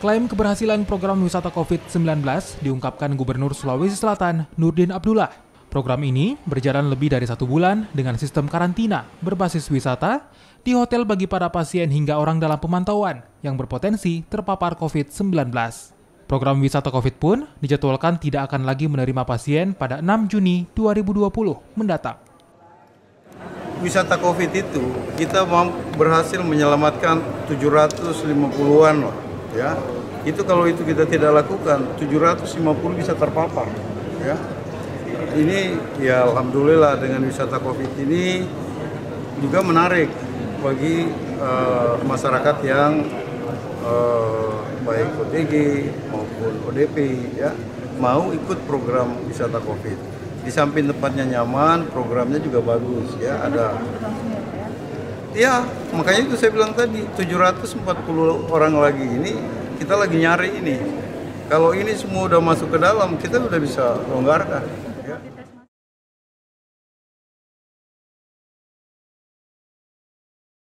Klaim keberhasilan program wisata COVID-19 diungkapkan Gubernur Sulawesi Selatan, Nurdin Abdullah. Program ini berjalan lebih dari 1 bulan dengan sistem karantina berbasis wisata di hotel bagi para pasien hingga orang dalam pemantauan yang berpotensi terpapar COVID-19. Program wisata COVID pun dijadwalkan tidak akan lagi menerima pasien pada 6 Juni 2020 mendatang. Wisata COVID itu kita berhasil menyelamatkan 750-an loh, ya. Itu kalau itu kita tidak lakukan 750 bisa terpapar, ya. Ini ya alhamdulillah dengan wisata COVID ini juga menarik bagi masyarakat yang baik OTG maupun ODP, ya, mau ikut program wisata COVID. Di samping tempatnya nyaman, programnya juga bagus, ya, ada. Ya, makanya itu saya bilang tadi 740 orang lagi ini kita lagi nyari ini. Kalau ini semua udah masuk ke dalam, kita udah bisa longgarkan.